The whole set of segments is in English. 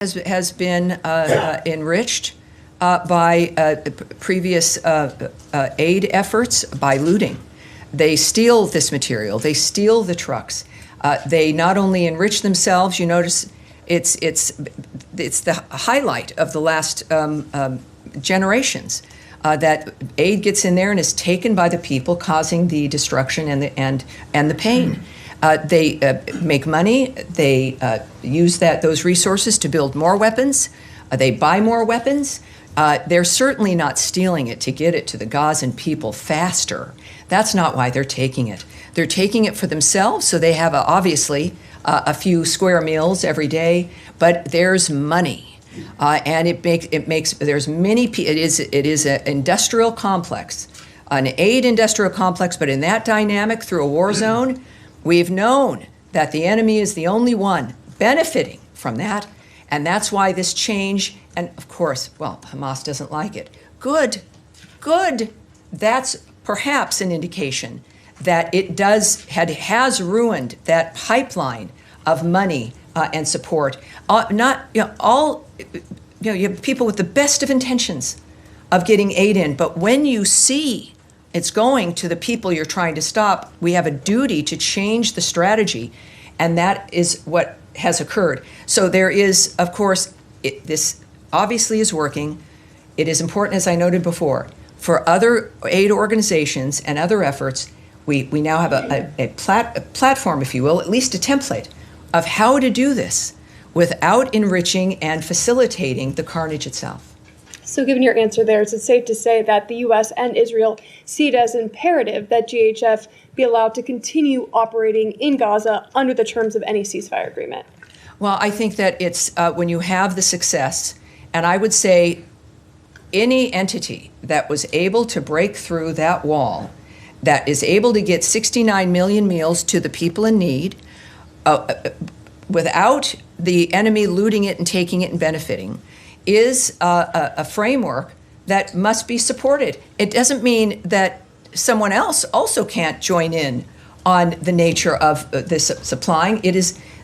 has been enriched by previous aid efforts by looting. They steal this material. They steal the trucks. They not only enrich themselves. You notice it's the highlight of the last generations that aid gets in there and is taken by the people, causing the destruction and the pain. They make money. They use those resources to build more weapons. They buy more weapons. They're certainly not stealing it to get it to the Gazan people faster. That's not why they're taking it. They're taking it for themselves, so they have obviously a few square meals every day. But there's money, and it makes there's many. It is an industrial complex, an aid industrial complex. But in that dynamic, through a war zone, we've known that the enemy is the only one benefiting from that, and that's why this change. And of course, well, Hamas doesn't like it. Good. That's perhaps an indication that it has ruined that pipeline of money and support. You have people with the best of intentions of getting aid in, but when you see it's going to the people you're trying to stop, we have a duty to change the strategy, and that is what has occurred. So there is, of course, this obviously is working. It is important, as I noted before, for other aid organizations and other efforts. We now have a platform, if you will, at least a template of how to do this without enriching and facilitating the carnage itself. So given your answer there, is it safe to say that the U.S. and Israel see it as imperative that GHF be allowed to continue operating in Gaza under the terms of any ceasefire agreement? Well, I think that it's when you have the success, and I would say any entity that was able to break through that wall, that is able to get 69 million meals to the people in need, without the enemy looting it and taking it and benefiting, is a framework that must be supported. It doesn't mean that someone else also can't join in on the nature of this supplying.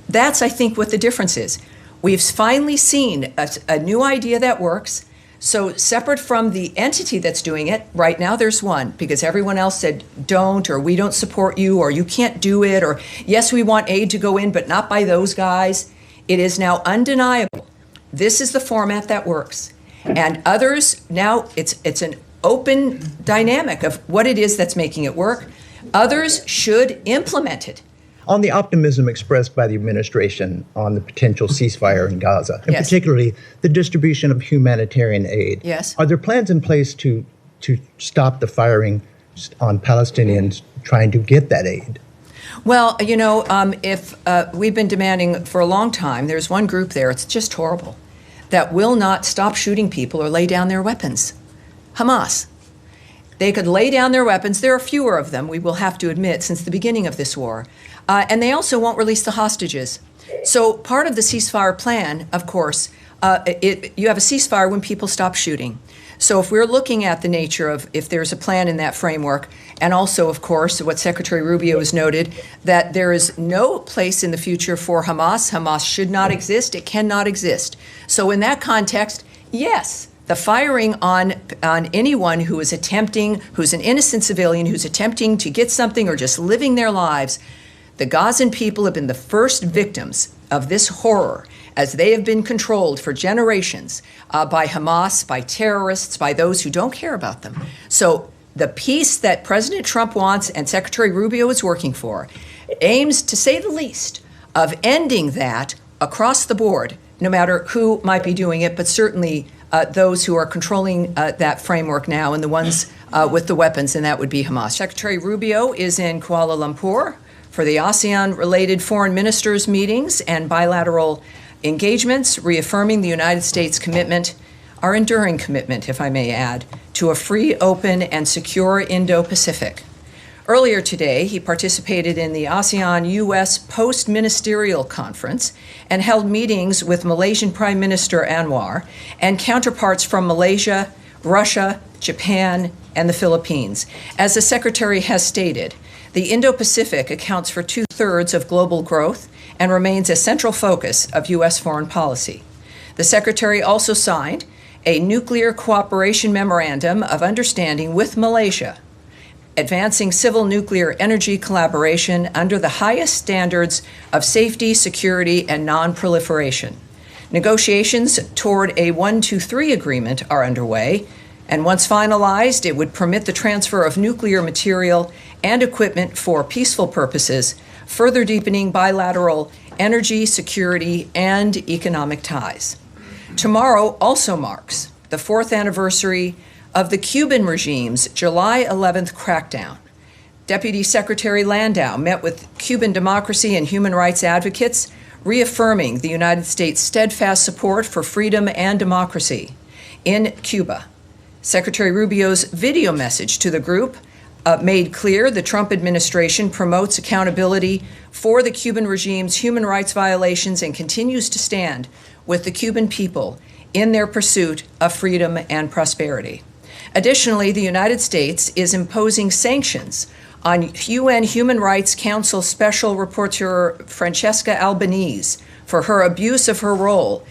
That's, I think, what the difference is. We've finally seen a new idea that works. So separate from the entity that's doing it, right now there's one, because everyone else said don't, or we don't support you, or you can't do it, or yes, we want aid to go in, but not by those guys. It is now undeniable. This is the format that works. And others, now it's an open dynamic of what it is that's making it work. Others should implement it. On the optimism expressed by the administration on the potential ceasefire in Gaza, and particularly the distribution of humanitarian aid, are there plans in place to stop the firing on Palestinians trying to get that aid? Well, if we've been demanding for a long time, there's one group there, it's just horrible, that will not stop shooting people or lay down their weapons. Hamas. They could lay down their weapons. There are fewer of them, we will have to admit, since the beginning of this war. And they also won't release the hostages. So part of the ceasefire plan, of course, you have a ceasefire when people stop shooting. So if we're looking at the nature of if there's a plan in that framework, and also, of course, what Secretary Rubio has noted, that there is no place in the future for Hamas. Hamas should not exist. It cannot exist. So in that context, yes, the firing on anyone who is attempting, who's an innocent civilian, who's attempting to get something or just living their lives, the Gazan people have been the first victims of this horror, as they have been controlled for generations by Hamas, by terrorists, by those who don't care about them. So the peace that President Trump wants and Secretary Rubio is working for aims, to say the least, of ending that across the board, no matter who might be doing it, but certainly those who are controlling that framework now and the ones with the weapons, and that would be Hamas. Secretary Rubio is in Kuala Lumpur for the ASEAN-related foreign ministers' meetings and bilateral engagements, reaffirming the United States' commitment, our enduring commitment, if I may add, to a free, open, and secure Indo-Pacific. Earlier today, he participated in the ASEAN-U.S. Post-Ministerial Conference and held meetings with Malaysian Prime Minister Anwar and counterparts from Malaysia, Russia, Japan, and the Philippines. As the Secretary has stated, the Indo-Pacific accounts for 2/3 of global growth and remains a central focus of U.S. foreign policy. The Secretary also signed a nuclear cooperation memorandum of understanding with Malaysia, advancing civil nuclear energy collaboration under the highest standards of safety, security, and non-proliferation. Negotiations toward a 123 agreement are underway, and once finalized, it would permit the transfer of nuclear material and equipment for peaceful purposes, further deepening bilateral energy, security, and economic ties. Tomorrow also marks the 4th anniversary of the Cuban regime's July 11th crackdown. Deputy Secretary Landau met with Cuban democracy and human rights advocates, reaffirming the United States' steadfast support for freedom and democracy in Cuba. Secretary Rubio's video message to the group made clear the Trump administration promotes accountability for the Cuban regime's human rights violations and continues to stand with the Cuban people in their pursuit of freedom and prosperity. Additionally, the United States is imposing sanctions on UN Human Rights Council Special Rapporteur Francesca Albanese for her abuse of her role.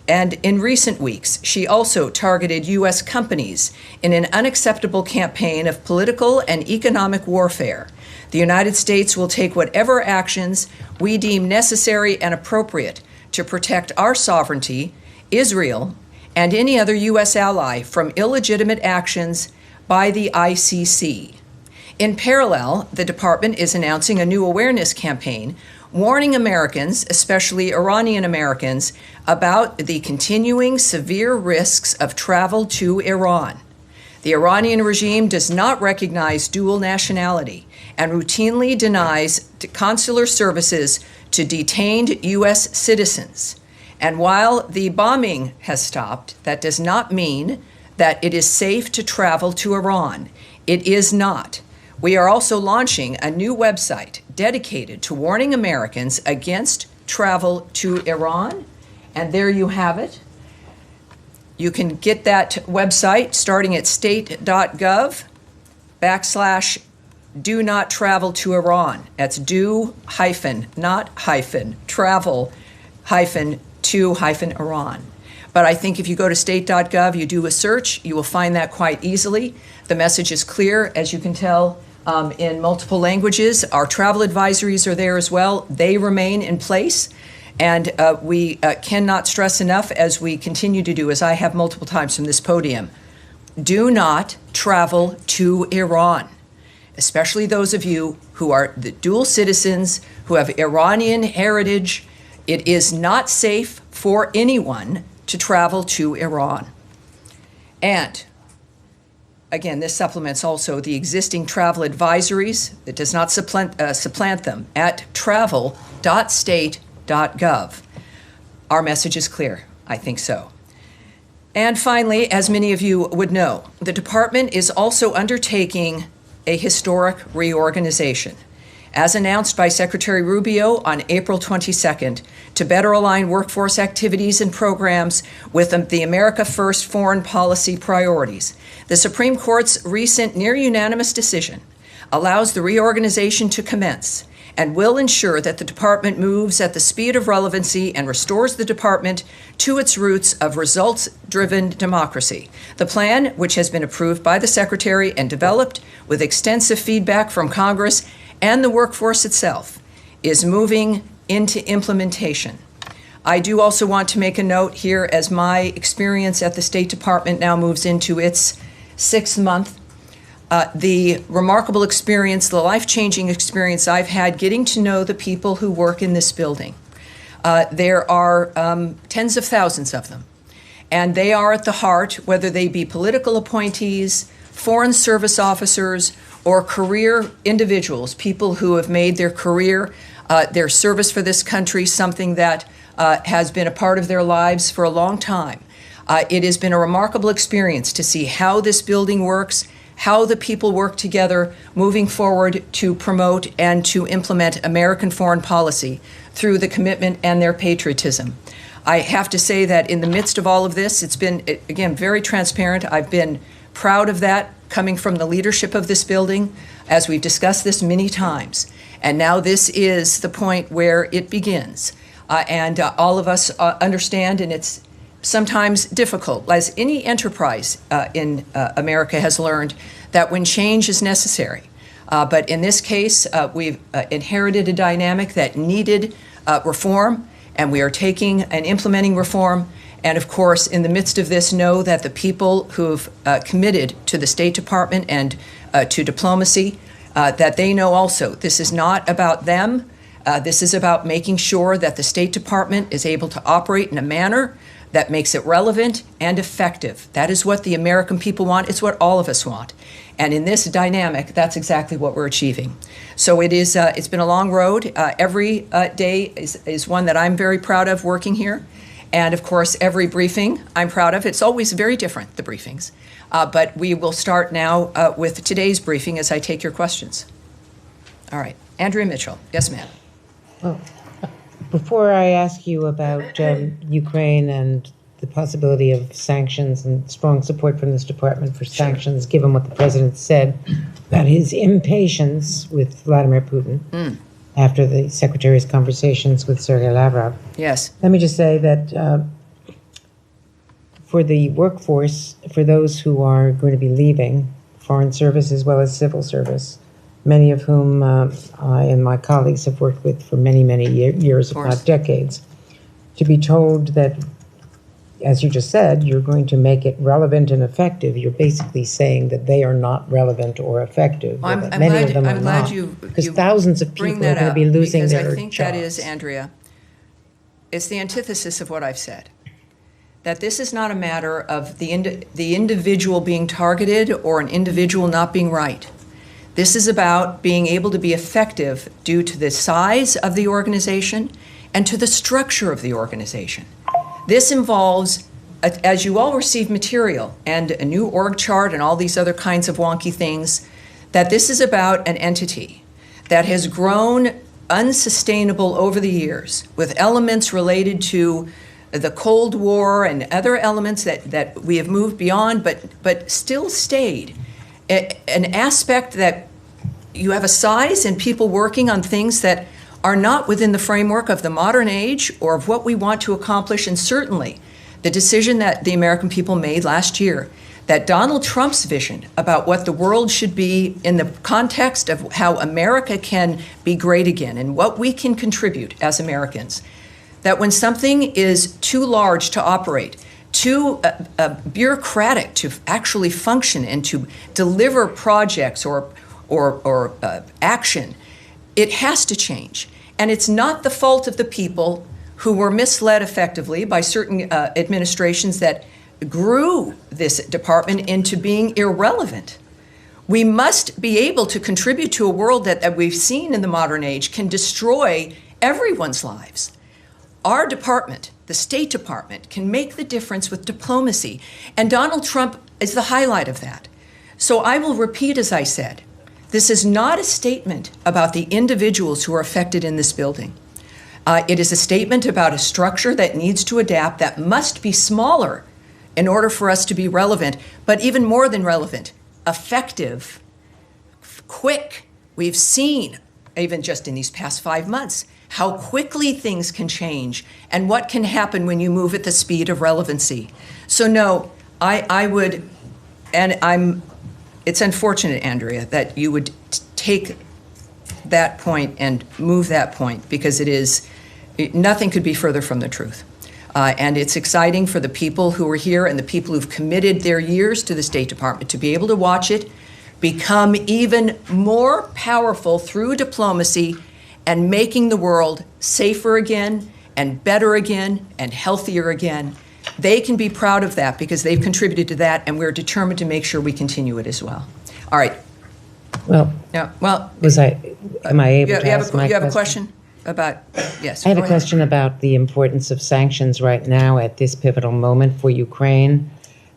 And in recent weeks, she also targeted U.S. companies in an unacceptable campaign of political and economic warfare. The United States will take whatever actions we deem necessary and appropriate to protect our sovereignty, Israel, and any other U.S. ally from illegitimate actions by the ICC. In parallel, the department is announcing a new awareness campaign warning Americans, especially Iranian Americans, about the continuing severe risks of travel to Iran. The Iranian regime does not recognize dual nationality and routinely denies consular services to detained U.S. citizens. And while the bombing has stopped, that does not mean that it is safe to travel to Iran. It is not. We are also launching a new website dedicated to warning Americans against travel to Iran. And there you have it. You can get that website starting at state.gov/do not travel to Iran. That's do-not-travel-to-Iran. But I think if you go to state.gov, you do a search, you will find that quite easily. The message is clear, as you can tell, in multiple languages. Our travel advisories are there as well. They remain in place. And we cannot stress enough, as we continue to do, as I have multiple times from this podium, do not travel to Iran, especially those of you who are the dual citizens, who have Iranian heritage. It is not safe for anyone to travel to Iran. And again, this supplements also the existing travel advisories. It does not supplant them at travel.state.gov. Our message is clear. I think so. And finally, as many of you would know, the department is also undertaking a historic reorganization, as announced by Secretary Rubio on April 22nd, to better align workforce activities and programs with the America First foreign policy priorities. The Supreme Court's recent near-unanimous decision allows the reorganization to commence and will ensure that the department moves at the speed of relevancy and restores the department to its roots of results-driven democracy. The plan, which has been approved by the Secretary and developed with extensive feedback from Congress and the workforce itself, is moving into implementation. I do also want to make a note here, as my experience at the State Department now moves into its 6th month. The remarkable experience, the life-changing experience I've had getting to know the people who work in this building. There are tens of thousands of them, and they are at the heart, whether they be political appointees, foreign service officers, or career individuals, people who have made their career, their service for this country, something that has been a part of their lives for a long time. It has been a remarkable experience to see how this building works, how the people work together moving forward to promote and to implement American foreign policy through the commitment and their patriotism. I have to say that in the midst of all of this, it's been, again, very transparent. I've been proud of that coming from the leadership of this building, as we've discussed this many times. And now this is the point where it begins. And all of us understand, and it's sometimes difficult, as any enterprise in America has learned, that when change is necessary. But in this case, we've inherited a dynamic that needed reform, and we are taking and implementing reform. And of course, in the midst of this, know that the people who've committed to the State Department and to diplomacy, that they know also this is not about them. This is about making sure that the State Department is able to operate in a manner that makes it relevant and effective. That is what the American people want. It's what all of us want. And in this dynamic, that's exactly what we're achieving. So it is. It's been a long road. Every day is one that I'm very proud of working here. And of course, every briefing I'm proud of. It's always very different, the briefings. But we will start now with today's briefing as I take your questions. All right. Andrea Mitchell. Yes, ma'am. Well, before I ask you about Ukraine and the possibility of sanctions and strong support from this department for sanctions, given what the president said about his impatience with Vladimir Putin after the secretary's conversations with Sergei Lavrov. Yes. Let me just say that for the workforce, for those who are going to be leaving foreign service as well as civil service, many of whom I and my colleagues have worked with for many, many years, if not decades, to be told that, as you just said, you're going to make it relevant and effective. You're basically saying that they are not relevant or effective. Well, I'm glad you because thousands of people are going to be losing their jobs. I think that is, Andrea, it's the antithesis of what I've said. That this is not a matter of the individual being targeted or an individual not being right. This is about being able to be effective due to the size of the organization and to the structure of the organization. This involves, as you all receive material and a new org chart and all these other kinds of wonky things, that this is about an entity that has grown unsustainable over the years with elements related to the Cold War and other elements that we have moved beyond, but still stayed. An aspect that you have a size and people working on things that are not within the framework of the modern age or of what we want to accomplish. And certainly the decision that the American people made last year, that Donald Trump's vision about what the world should be in the context of how America can be great again and what we can contribute as Americans, that when something is too large to operate, too bureaucratic to actually function and to deliver projects or action, it has to change. And it's not the fault of the people who were misled effectively by certain administrations that grew this department into being irrelevant. We must be able to contribute to a world that we've seen in the modern age can destroy everyone's lives. Our department, the State Department, can make the difference with diplomacy. And Donald Trump is the highlight of that. So I will repeat, as I said, this is not a statement about the individuals who are affected in this building. It is a statement about a structure that needs to adapt, that must be smaller in order for us to be relevant, but even more than relevant, effective, quick. We've seen, even just in these past 5 months, how quickly things can change and what can happen when you move at the speed of relevancy. So no, I would, and it's unfortunate, Andrea, that you would take that point and move that point, because nothing could be further from the truth. And it's exciting for the people who are here and the people who've committed their years to the State Department to be able to watch it become even more powerful through diplomacy and making the world safer again and better again and healthier again. They can be proud of that because they've contributed to that, and we're determined to make sure we continue it as well. All right. Well, yeah. Well, am I able to ask my question? You have a question about, yes. I had a question about the importance of sanctions right now at this pivotal moment for Ukraine,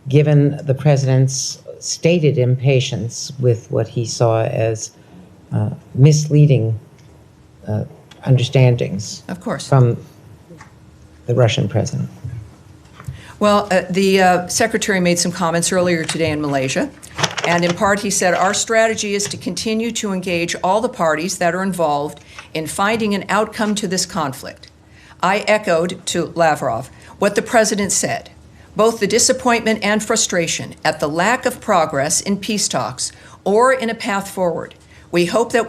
given the president's stated impatience with what he saw as misleading understandings, of course, from the Russian president. Well, the secretary made some comments earlier today in Malaysia, and in part he said, our strategy is to continue to engage all the parties that are involved in finding an outcome to this conflict. I echoed to Lavrov what the president said, both the disappointment and frustration at the lack of progress in peace talks or in a path forward. We hope that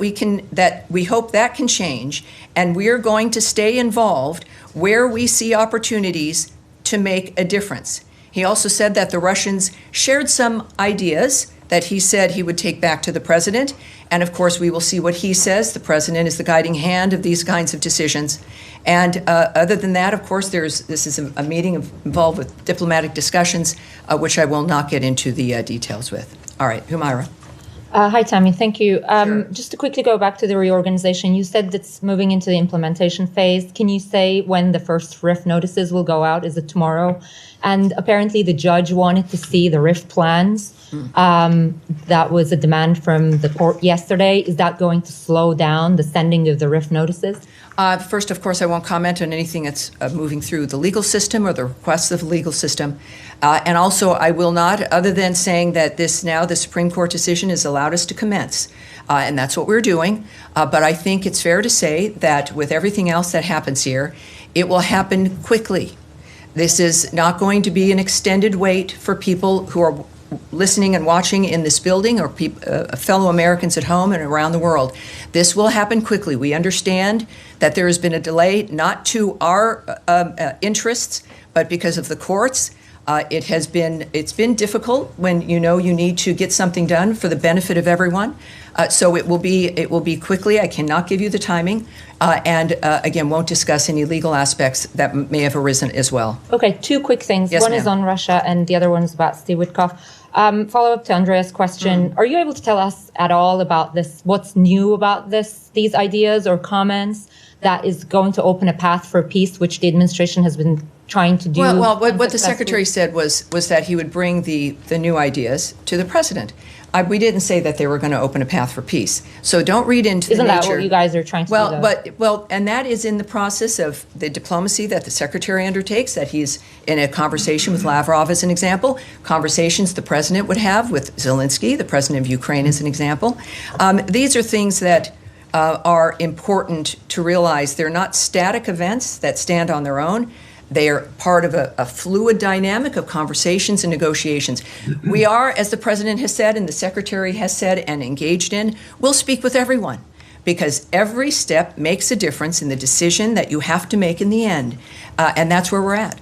that can change, and we're going to stay involved where we see opportunities to make a difference. He also said that the Russians shared some ideas that he said he would take back to the president. And of course, we will see what he says. The president is the guiding hand of these kinds of decisions. And other than that, of course, this is a meeting involved with diplomatic discussions, which I will not get into the details with. All right, Humaira. Hi, Tammy. Thank you. Sure. Just to quickly go back to the reorganization, you said it's moving into the implementation phase. Can you say when the first RIF notices will go out? Is it tomorrow? And apparently the judge wanted to see the RIF plans. That was a demand from the court yesterday. Is that going to slow down the sending of the RIF notices? First, of course, I won't comment on anything that's moving through the legal system or the requests of the legal system. And also, I will not, other than saying that the Supreme Court decision has allowed us to commence. And that's what we're doing. But I think it's fair to say that with everything else that happens here, it will happen quickly. This is not going to be an extended wait for people who are listening and watching in this building or fellow Americans at home and around the world. This will happen quickly. We understand that there has been a delay, not to our interests, but because of the courts. It's been difficult when you need to get something done for the benefit of everyone. So it will be quickly. I cannot give you the timing, and again, won't discuss any legal aspects that may have arisen as well. Okay, two quick things. Yes, one ma'am. is on Russia, and the other one is about Steve Witkoff. Follow up to Andrea's question. Are you able to tell us at all about this? What's new about these ideas or comments that is going to open a path for peace, which the administration has been trying to do? Well, what the secretary said was that he would bring the new ideas to the president. We didn't say that they were going to open a path for peace. So don't read into Isn't the nature. that what you guys are trying to do? And that is in the process of the diplomacy that the secretary undertakes, that he's in a conversation with Lavrov as an example, conversations the president would have with Zelensky, the president of Ukraine as an example. These are things that are important to realize. They're not static events that stand on their own. They are part of a fluid dynamic of conversations and negotiations. We are, as the president has said and the secretary has said and engaged in, we'll speak with everyone because every step makes a difference in the decision that you have to make in the end. And that's where we're at.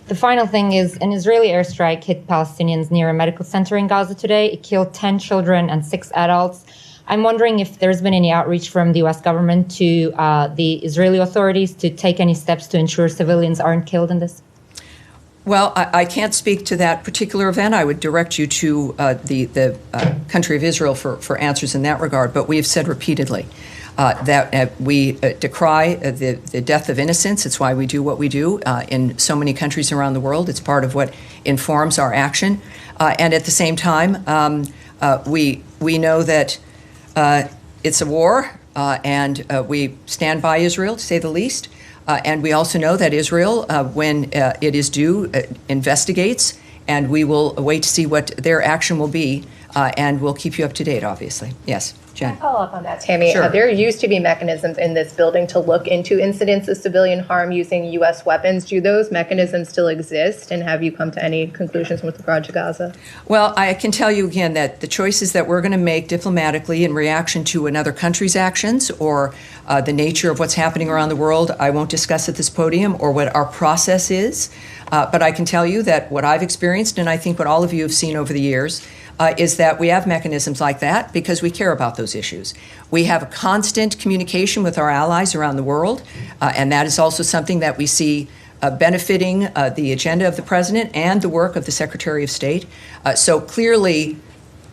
The final thing is an Israeli airstrike hit Palestinians near a medical center in Gaza today. It killed 10 children and 6 adults. I'm wondering if there's been any outreach from the U.S. government to the Israeli authorities to take any steps to ensure civilians aren't killed in this? Well, I can't speak to that particular event. I would direct you to the country of Israel for answers in that regard. But we have said repeatedly that we decry the death of innocents. It's why we do what we do in so many countries around the world. It's part of what informs our action. And at the same time, we know that it's a war, and we stand by Israel, to say the least. And we also know that Israel, when it is due, investigates, and we will wait to see what their action will be, and we'll keep you up to date, obviously. Yes, Jen. Can I follow up on that, Tammy? Sure. There used to be mechanisms in this building to look into incidents of civilian harm using U.S. weapons. Do those mechanisms still exist, and have you come to any conclusions with regard to Gaza? Well, I can tell you again that the choices that we're going to make diplomatically in reaction to another country's actions or the nature of what's happening around the world, I won't discuss at this podium, or what our process is. But I can tell you that what I've experienced, and I think what all of you have seen over the years, is that we have mechanisms like that because we care about those issues. We have a constant communication with our allies around the world, and that is also something that we see benefiting the agenda of the president and the work of the Secretary of State. So clearly,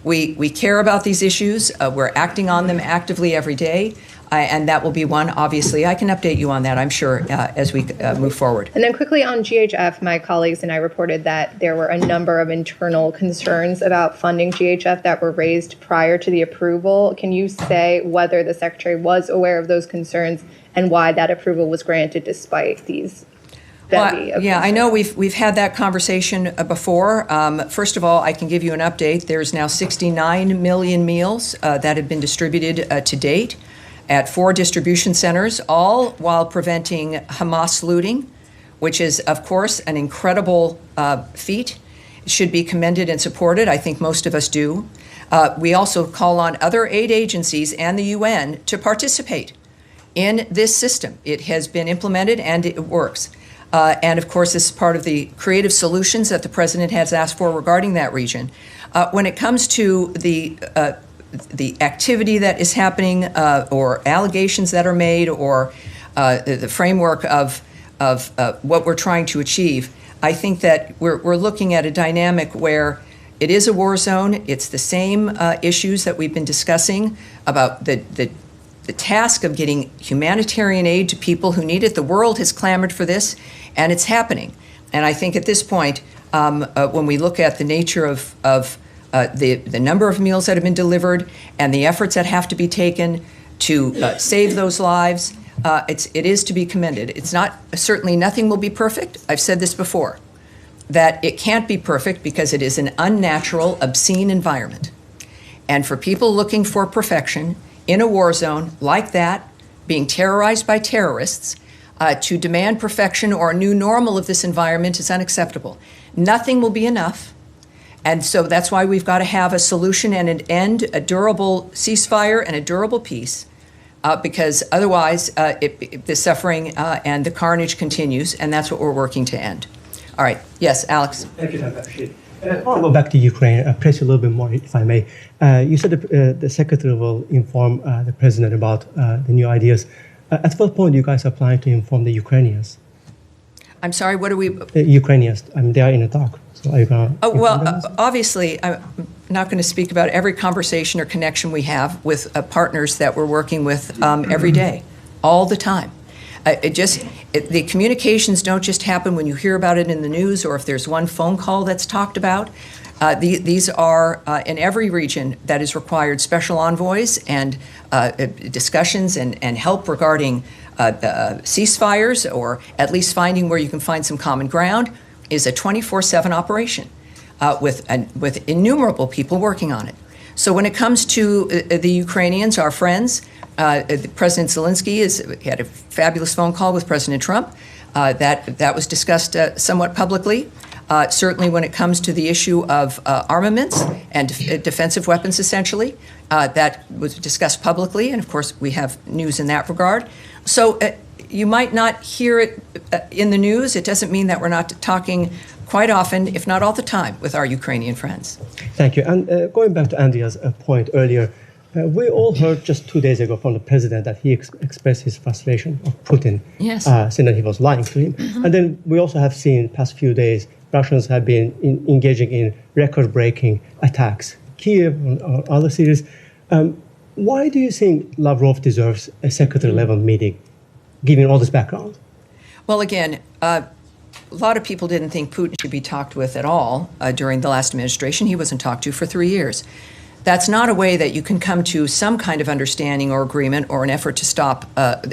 we care about these issues. We're acting on them actively every day. And that will be one, obviously. I can update you on that, I'm sure, as we move forward. And then quickly on GHF, my colleagues and I reported that there were a number of internal concerns about funding GHF that were raised prior to the approval. Can you say whether the Secretary was aware of those concerns and why that approval was granted despite these? I know we've had that conversation before. First of all, I can give you an update. There's now 69 million meals that have been distributed to date at 4 distribution centers, all while preventing Hamas looting, which is, of course, an incredible feat. It should be commended and supported. I think most of us do. We also call on other aid agencies and the UN to participate in this system. It has been implemented and it works. And of course, this is part of the creative solutions that the president has asked for regarding that region. When it comes to the activity that is happening or allegations that are made or the framework of what we're trying to achieve, I think that we're looking at a dynamic where it is a war zone. It's the same issues that we've been discussing about the task of getting humanitarian aid to people who need it. The world has clamored for this, and it's happening. And I think at this point, when we look at the nature of the number of meals that have been delivered and the efforts that have to be taken to save those lives, it is to be commended. It's not, certainly nothing will be perfect. I've said this before, that it can't be perfect because it is an unnatural, obscene environment. And for people looking for perfection in a war zone like that, being terrorized by terrorists, to demand perfection or a new normal of this environment is unacceptable. Nothing will be enough. And so that's why we've got to have a solution and an end, a durable ceasefire and a durable peace, because otherwise the suffering and the carnage continues, and that's what we're working to end. All right. Yes, Alex. Thank you, Dr. Rashid. I want to go back to Ukraine, press you a little bit more, if I may. You said the secretary will inform the president about the new ideas. At what point do you guys are planning to inform the Ukrainians? I'm sorry, what are we? The Ukrainians, I mean, they are in a talk. So are you going to? Oh, well, obviously, I'm not going to speak about every conversation or connection we have with partners that we're working with every day, all the time. The communications don't just happen when you hear about it in the news or if there's one phone call that's talked about. These are, in every region that is required, special envoys and discussions and help regarding ceasefires, or at least finding where you can find some common ground, is a 24/7 operation with innumerable people working on it. So when it comes to the Ukrainians, our friends, President Zelensky had a fabulous phone call with President Trump. That was discussed somewhat publicly. Certainly when it comes to the issue of armaments and defensive weapons, essentially, that was discussed publicly. And of course, we have news in that regard. So you might not hear it in the news. It doesn't mean that we're not talking quite often, if not all the time, with our Ukrainian friends. Thank you. And going back to Andrea's point earlier, we all heard just 2 days ago from the president that he expressed his frustration of Putin, yes, saying that he was lying to him. Mm-hmm. And then we also have seen past few days, Russians have been engaging in record-breaking attacks, Kiev or other cities. Why do you think Lavrov deserves a secretary-level meeting, given all this background? Well, again, a lot of people didn't think Putin should be talked with at all during the last administration. He wasn't talked to for 3 years. That's not a way that you can come to some kind of understanding or agreement or an effort to stop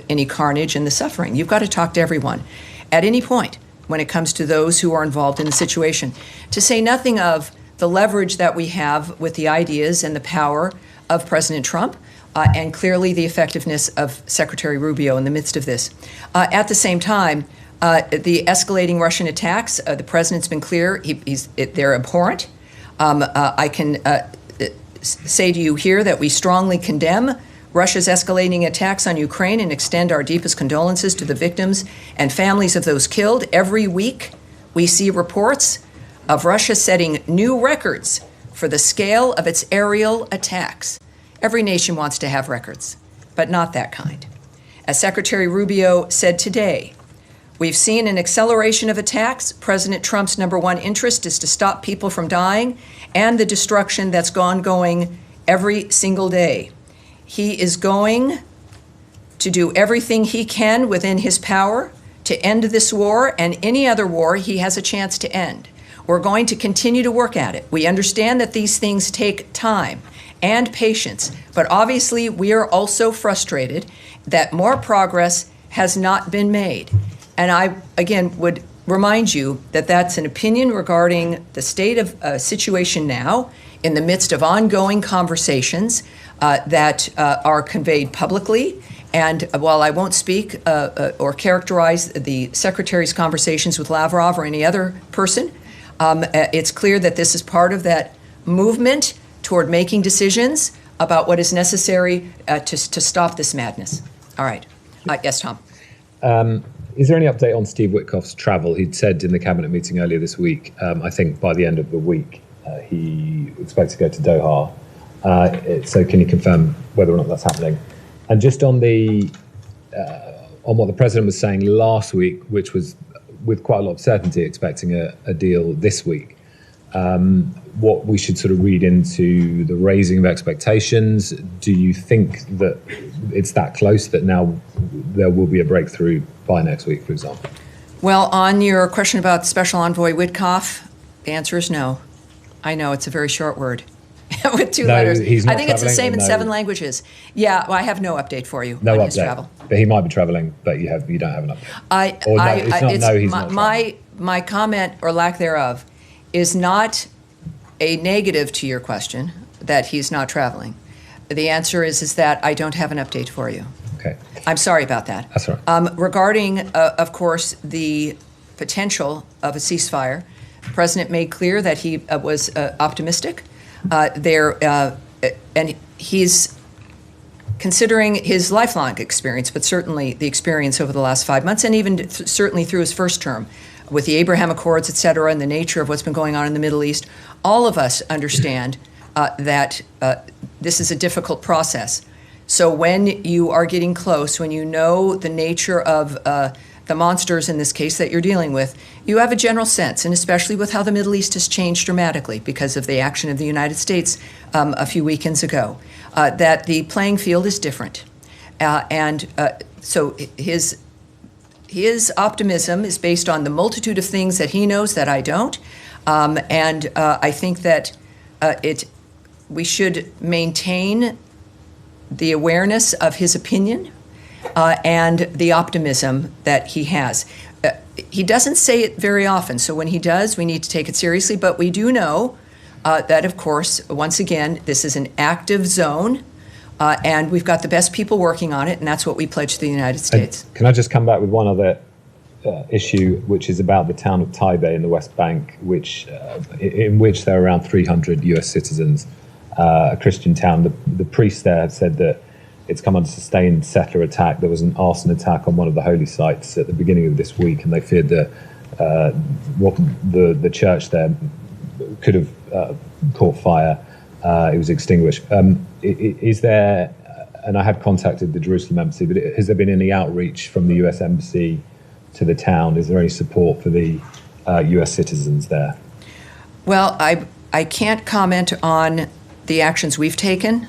any carnage and the suffering. You've got to talk to everyone at any point when it comes to those who are involved in the situation. To say nothing of the leverage that we have with the ideas and the power of President Trump, and clearly the effectiveness of Secretary Rubio in the midst of this. At the same time, the escalating Russian attacks, the president's been clear, they're abhorrent. I can say to you here that we strongly condemn Russia's escalating attacks on Ukraine and extend our deepest condolences to the victims and families of those killed. Every week, we see reports of Russia setting new records for the scale of its aerial attacks. Every nation wants to have records, but not that kind. As Secretary Rubio said today, we've seen an acceleration of attacks. President Trump's number one interest is to stop people from dying and the destruction that's going every single day. He is going to do everything he can within his power to end this war and any other war he has a chance to end. We're going to continue to work at it. We understand that these things take time and patience, but obviously we are also frustrated that more progress has not been made. And I, again, would remind you that that's an opinion regarding the state of situation now in the midst of ongoing conversations that are conveyed publicly And while I won't speak or characterize the Secretary's conversations with Lavrov or any other person, it's clear that this is part of that movement toward making decisions about what is necessary to stop this madness. All right. Yes, Tom. Is there any update on Steve Witkoff's travel? He'd said in the cabinet meeting earlier this week, I think by the end of the week, he expects to go to Doha. So can you confirm whether or not that's happening? And just on what the president was saying last week, which was with quite a lot of certainty expecting a deal this week, what we should sort of read into the raising of expectations. Do you think that it's that close that now there will be a breakthrough by next week, for example? Well, on your question about Special Envoy Witkoff, the answer is no. I know it's a very short word with two letters. I think it's the same in 7 languages. Yeah, well, I have no update for you on his travel. But he might be traveling, but you don't have an update. My comment or lack thereof is not a negative to your question that he's not traveling. The answer is that I don't have an update for you. Okay. I'm sorry about that. That's all right. Regarding, of course, the potential of a ceasefire, the president made clear that he was optimistic. And he's considering his lifelong experience, but certainly the experience over the last 5 months, and even certainly through his first term, with the Abraham Accords, et cetera, and the nature of what's been going on in the Middle East, all of us understand that this is a difficult process. So when you are getting close, when you know the nature of the monsters in this case that you're dealing with, you have a general sense, and especially with how the Middle East has changed dramatically because of the action of the United States a few weekends ago, that the playing field is different. So his optimism is based on the multitude of things that he knows that I don't, and I think that we should maintain the awareness of his opinion and the optimism that he has. He doesn't say it very often, so when he does, we need to take it seriously, but we do know that, of course, once again, this is an active zone, and we've got the best people working on it, and that's what we pledge to the United States. And can I just come back with one other issue, which is about the town of Taipei in the West Bank, in which there are around 300 U.S. citizens, a Christian town. The priest there said that it's come under sustained settler attack. There was an arson attack on one of the holy sites at the beginning of this week, and they feared that the church there could have caught fire. It was extinguished. Is there, and I had contacted the Jerusalem embassy, but has there been any outreach from the U.S. embassy to the town? Is there any support for the U.S. citizens there? Well, I can't comment on the actions we've taken,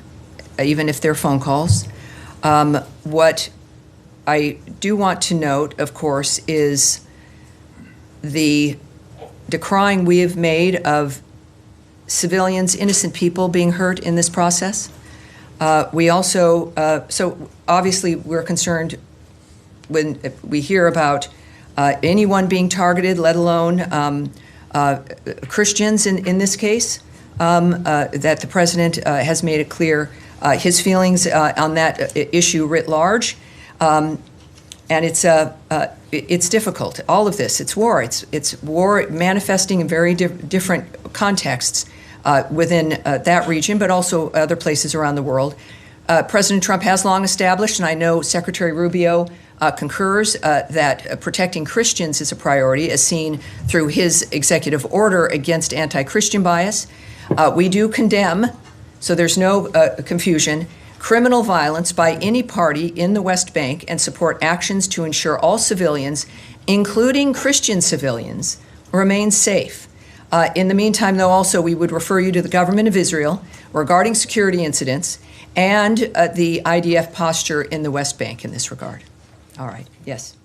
even if they're phone calls. What I do want to note, of course, is the decrying we have made of civilians, innocent people being hurt in this process. We also, so obviously we're concerned when we hear about anyone being targeted, let alone Christians in this case, that the president has made it clear his feelings on that issue writ large. And it's difficult. All of this, it's war. It's war manifesting in very different contexts within that region, but also other places around the world. President Trump has long established, and I know Secretary Rubio concurs, that protecting Christians is a priority, as seen through his executive order against anti-Christian bias. We do condemn, so there's no confusion, criminal violence by any party in the West Bank and support actions to ensure all civilians, including Christian civilians, remain safe. In the meantime, though, also we would refer you to the government of Israel regarding security incidents and the IDF posture in the West Bank in this regard. All right. Yes.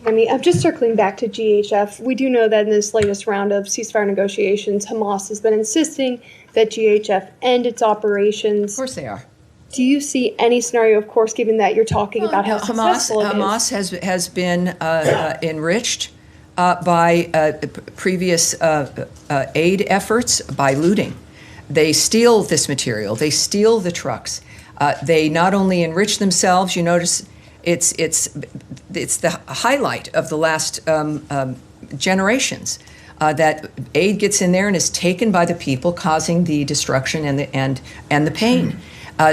I'm just circling back to GHF. We do know that in this latest round of ceasefire negotiations, Hamas has been insisting that GHF end its operations. Of course they are. Do you see any scenario, of course, given that you're talking about how successful it is? Hamas has been enriched by previous aid efforts by looting. They steal this material. They steal the trucks. They not only enrich themselves, you notice it's the highlight of the last generations. That aid gets in there and is taken by the people causing the destruction and the pain.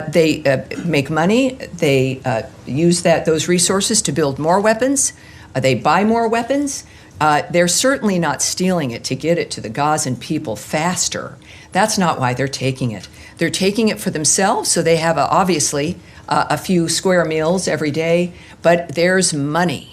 They make money. They use those resources to build more weapons. They buy more weapons. They're certainly not stealing it to get it to the Gazan people faster. That's not why they're taking it. They're taking it for themselves, so they have obviously a few square meals every day. But there's money.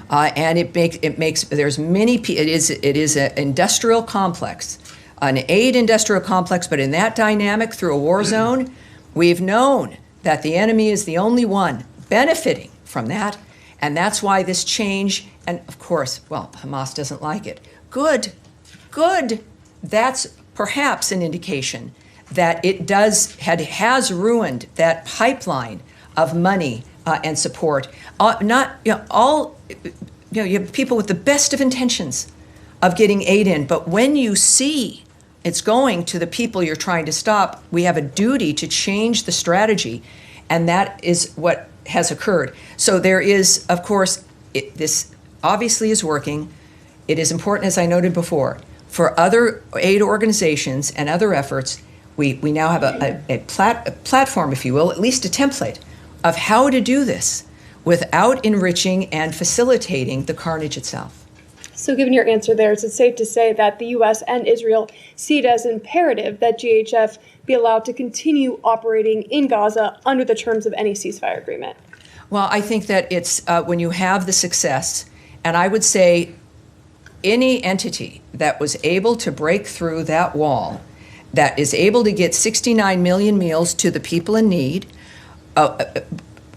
And it makes there's many. It is an industrial complex, an aid industrial complex. But in that dynamic, through a war zone, we've known that the enemy is the only one benefiting from that, and that's why this change. And of course, well, Hamas doesn't like it. Good. That's perhaps an indication that it has ruined that pipeline of money and support. You have people with the best of intentions of getting aid in, but when you see it's going to the people you're trying to stop, we have a duty to change the strategy, and that is what has occurred. So there is, of course, this obviously is working. It is important, as I noted before, for other aid organizations and other efforts. We now have a platform, if you will, at least a template of how to do this without enriching and facilitating the carnage itself. So given your answer there, is it safe to say that the U.S. and Israel see it as imperative that GHF be allowed to continue operating in Gaza under the terms of any ceasefire agreement? Well, I think that it's when you have the success, and I would say any entity that was able to break through that wall, that is able to get 69 million meals to the people in need,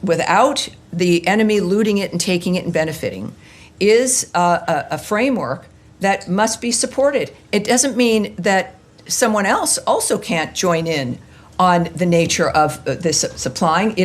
without the enemy looting it and taking it and benefiting, is a framework that must be supported. It doesn't mean that someone else also can't join in on the nature of this supplying.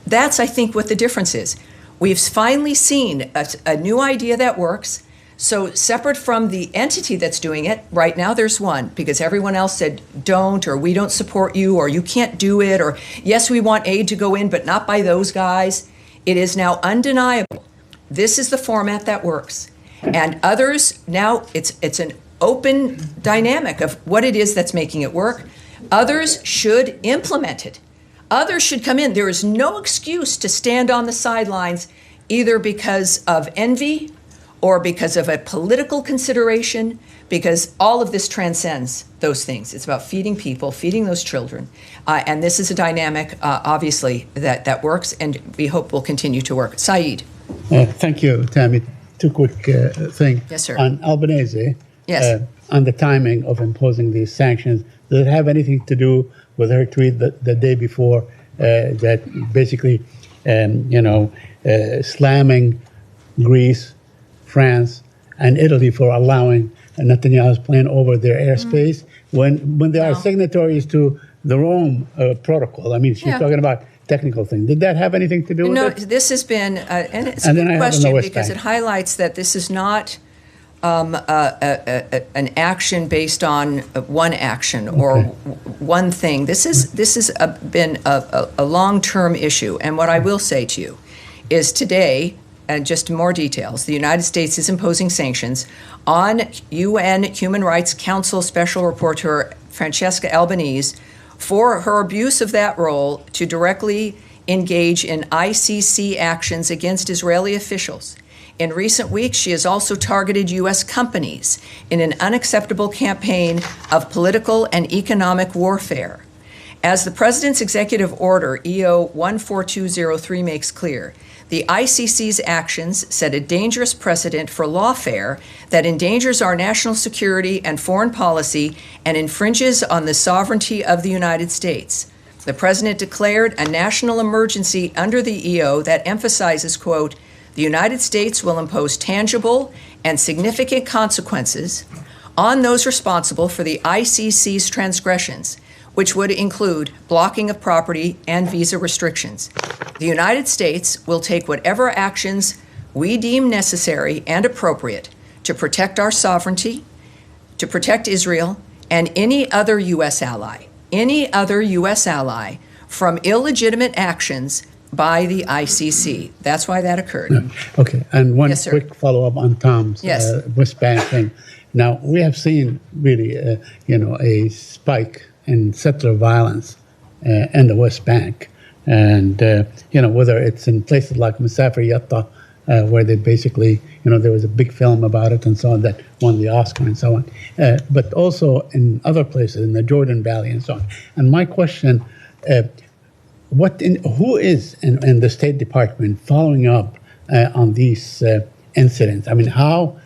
That's, I think, what the difference is. We've finally seen a new idea that works. So separate from the entity that's doing it, right now there's one, because everyone else said don't, or we don't support you, or you can't do it, or yes, we want aid to go in, but not by those guys. It is now undeniable. This is the format that works. And others, now it's an open dynamic of what it is that's making it work. Others should implement it. Others should come in. There is no excuse to stand on the sidelines either because of envy or because of a political consideration, because all of this transcends those things. It's about feeding people, feeding those children. And this is a dynamic, obviously, that works, and we hope will continue to work. Saeed. Thank you, Tammy. Two quick things. Yes, sir. On Albanese, yes. On the timing of imposing these sanctions, does it have anything to do with her tweet the day before that basically, slamming Greece, France, and Italy for allowing Netanyahu's plane over their airspace when they are signatories to the Rome Protocol? I mean, she's talking about technical things. Did that have anything to do with it? No, this has been, and it's a good question because it highlights that this is not an action based on one action or one thing. This has been a long-term issue. And what I will say to you is today, and just more details, the United States is imposing sanctions on UN Human Rights Council Special Rapporteur Francesca Albanese for her abuse of that role to directly engage in ICC actions against Israeli officials. In recent weeks, she has also targeted U.S. companies in an unacceptable campaign of political and economic warfare. As the President's Executive Order, EO 14203, makes clear, the ICC's actions set a dangerous precedent for lawfare that endangers our national security and foreign policy and infringes on the sovereignty of the United States. The President declared a national emergency under the EO that emphasizes, quote, the United States will impose tangible and significant consequences on those responsible for the ICC's transgressions, which would include blocking of property and visa restrictions. The United States will take whatever actions we deem necessary and appropriate to protect our sovereignty, to protect Israel, and any other U.S. ally from illegitimate actions by the ICC. That's why that occurred. Okay, and one Yes, sir. quick follow-up on Tom's Yes. West Bank thing. Now, we have seen really, a spike in settler violence in the West Bank. And, whether it's in places like Masafer Yatta, where they basically, there was a big film about it and so on that won the Oscar and so on, but also in other places, in the Jordan Valley and so on. And my question, who is in the State Department following up on these incidents? I mean, how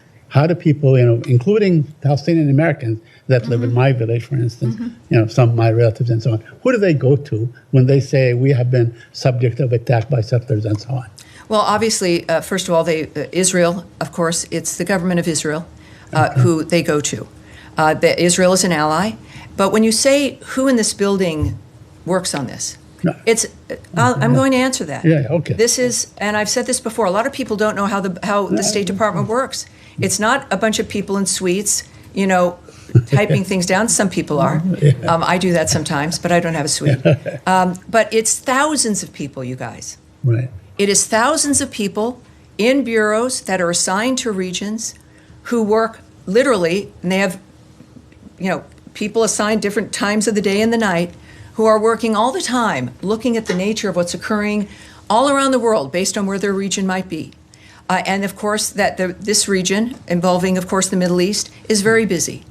do people, including Palestinian Americans that live in my village, for instance, some of my relatives and so on, who do they go to when they say we have been subject of attack by settlers and so on? Well, obviously, first of all, Israel, of course, it's the government of Israel who they go to. Israel is an ally. But when you say who in this building works on this, I'm going to answer that. Yeah, okay. This is, and I've said this before, a lot of people don't know how the State Department works. It's not a bunch of people in suites, typing things down. Some people are. I do that sometimes, but I don't have a suite. But it's thousands of people, you guys. Right. It is thousands of people in bureaus that are assigned to regions who work literally, and they have, people assigned different times of the day and the night who are working all the time looking at the nature of what's occurring all around the world based on where their region might be. And of course, this region, involving, of course, the Middle East, is very busy.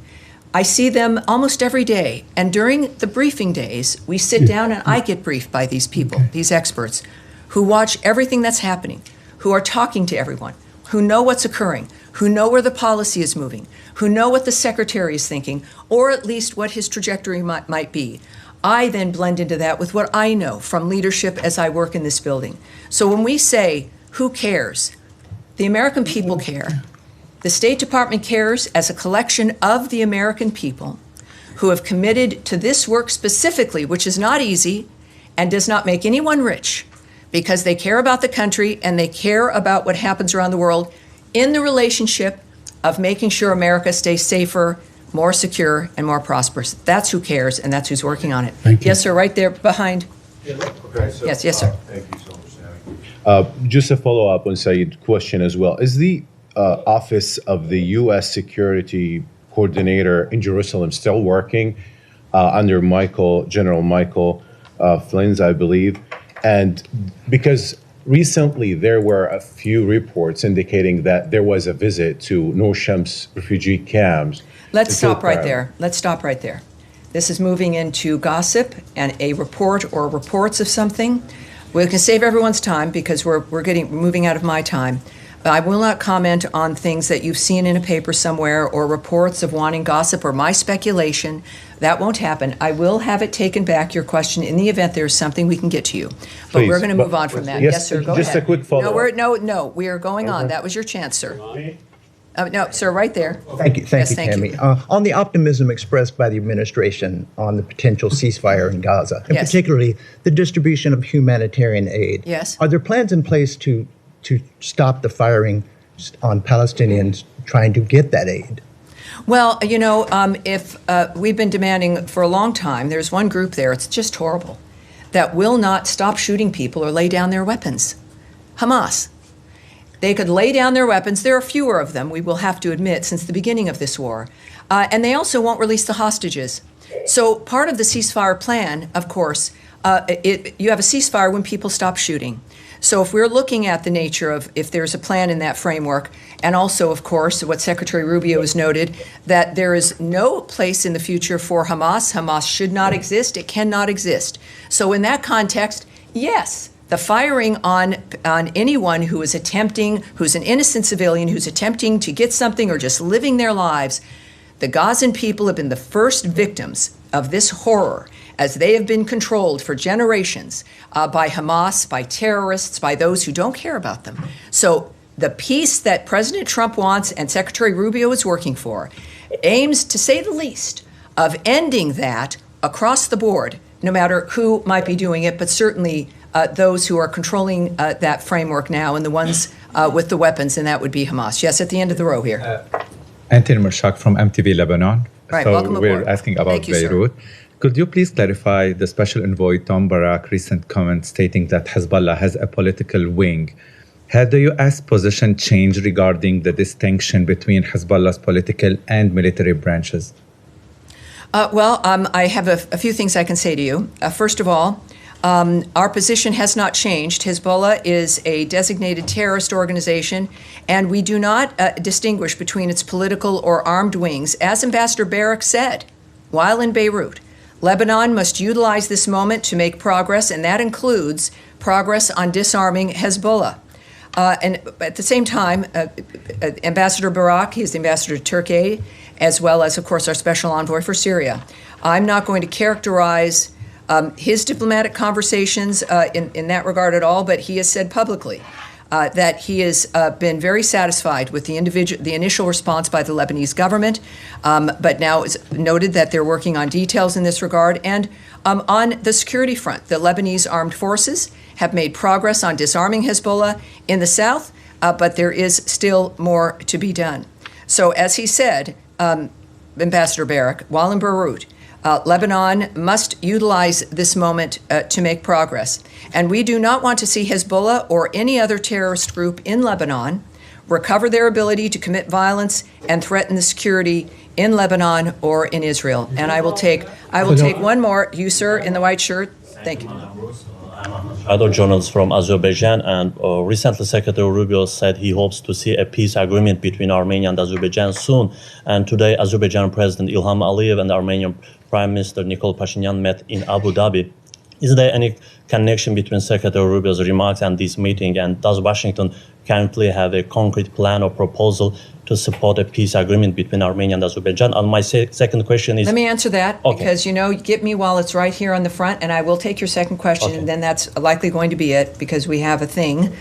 I see them almost every day. And during the briefing days, we sit down and I get briefed by these people, these experts, who watch everything that's happening, who are talking to everyone, who know what's occurring, who know where the policy is moving, who know what the secretary is thinking, or at least what his trajectory might be. I then blend into that with what I know from leadership as I work in this building. So when we say, who cares? The American people care. The State Department cares as a collection of the American people who have committed to this work specifically, which is not easy and does not make anyone rich, because they care about the country and they care about what happens around the world in the relationship of making sure America stays safer, more secure, and more prosperous. That's who cares, and that's who's working on it. Thank you. Yes, sir, right there behind. Okay, so, Yes, sir. Thank you so much, Sammy. Just a follow-up on Saeed's question as well. Is the Office of the U.S. Security Coordinator in Jerusalem still working under General Michael Flynn, I believe? And because recently there were a few reports indicating that there was a visit to Noor Shams refugee camps. Let's stop right there. Let's stop right there. This is moving into gossip and a report or reports of something. We can save everyone's time because we're moving out of my time. I will not comment on things that you've seen in a paper somewhere or reports of wanting gossip or my speculation. That won't happen. I will have it taken back, your question, in the event there's something we can get to you. But we're going to move on from that. Yes, sir, go ahead. Just a quick follow-up. No, we are going on. That was your chance, sir. No, sir, right there. Thank you, Tammy. On the optimism expressed by the administration on the potential ceasefire in Gaza, and particularly the distribution of humanitarian aid, are there plans in place to stop the firing on Palestinians trying to get that aid? Well, if we've been demanding for a long time, there's one group there, it's just horrible, that will not stop shooting people or lay down their weapons. Hamas. They could lay down their weapons. There are fewer of them, we will have to admit, since the beginning of this war. And they also won't release the hostages. So part of the ceasefire plan, of course, you have a ceasefire when people stop shooting. So if we're looking at the nature of if there's a plan in that framework, and also, of course, what Secretary Rubio has noted, that there is no place in the future for Hamas. Hamas should not exist. It cannot exist. So in that context, yes, the firing on anyone who is who's an innocent civilian, who's attempting to get something or just living their lives, the Gazan people have been the first victims of this horror, as they have been controlled for generations by Hamas, by terrorists, by those who don't care about them. So the peace that President Trump wants and Secretary Rubio is working for aims, to say the least, of ending that across the board, no matter who might be doing it, but certainly those who are controlling that framework now and the ones with the weapons, and that would be Hamas. Yes, at the end of the row here. Anthony Mershak from MTV Lebanon. Right, so welcome aboard. we're asking about Thank you, Beirut. Could you please clarify the special envoy Tom Barak's recent comment stating that Hezbollah has a political wing? Had the U.S. position changed regarding the distinction between Hezbollah's political and military branches? I have a few things I can say to you. First of all, our position has not changed. Hezbollah is a designated terrorist organization, and we do not distinguish between its political or armed wings. As Ambassador Barak said while in Beirut, Lebanon must utilize this moment to make progress, and that includes progress on disarming Hezbollah. And at the same time, Ambassador Barak, he is the ambassador to Turkey, as well as, of course, our special envoy for Syria. I'm not going to characterize his diplomatic conversations in that regard at all, but he has said publicly that he has been very satisfied with the initial response by the Lebanese government, but now it's noted that they're working on details in this regard. And on the security front, the Lebanese armed forces have made progress on disarming Hezbollah in the south, but there is still more to be done. So as he said, Ambassador Barak, while in Beirut, Lebanon must utilize this moment to make progress. And we do not want to see Hezbollah or any other terrorist group in Lebanon recover their ability to commit violence and threaten the security in Lebanon or in Israel. And I will take one more. You, sir, in the white shirt. Thank you. Other journalists from Azerbaijan, and recently Secretary Rubio said he hopes to see a peace agreement between Armenia and Azerbaijan soon. And today, Azerbaijan President Ilham Aliyev and Armenian Prime Minister Nikol Pashinyan met in Abu Dhabi. Is there any connection between Secretary Rubio's remarks and this meeting? And does Washington currently have a concrete plan or proposal to support a peace agreement between Armenia and Azerbaijan? And my second question is... Let me answer that, because, get me while it's right here on the front, and I will take your second question, and then that's likely going to be it, because we have a thing.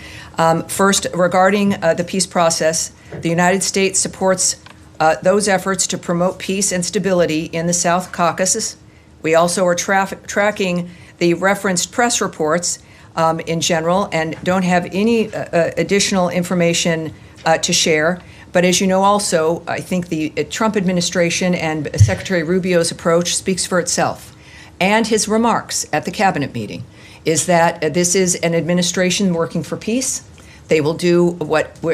First, regarding the peace process, the United States supports those efforts to promote peace and stability in the South Caucasus. We also are tracking the referenced press reports in general and don't have any additional information to share. But as you know also, I think the Trump administration and Secretary Rubio's approach speaks for itself. And his remarks at the cabinet meeting is that this is an administration working for peace. They will do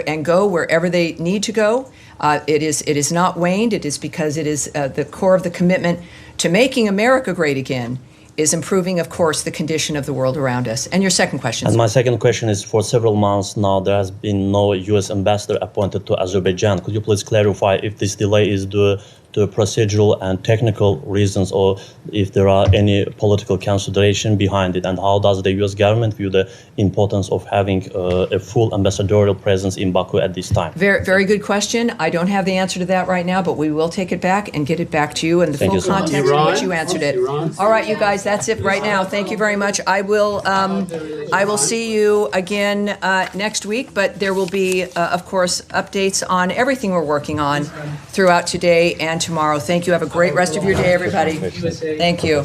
and go wherever they need to go. It is not waned. It is because it is the core of the commitment to making America great again is improving, of course, the condition of the world around us. And your second question? And my second question is, for several months now, there has been no U.S. ambassador appointed to Azerbaijan. Could you please clarify if this delay is due to procedural and technical reasons, or if there are any political consideration behind it? And how does the U.S. government view the importance of having a full ambassadorial presence in Baku at this time? Very, very good question. I don't have the answer to that right now, but we will take it back and get it back to you and the full context in which you answered it. All right, you guys, that's it right now. Thank you very much. I will see you again next week, but there will be, of course, updates on everything we're working on throughout today and tomorrow. Thank you. Have a great rest of your day, everybody. Thank you.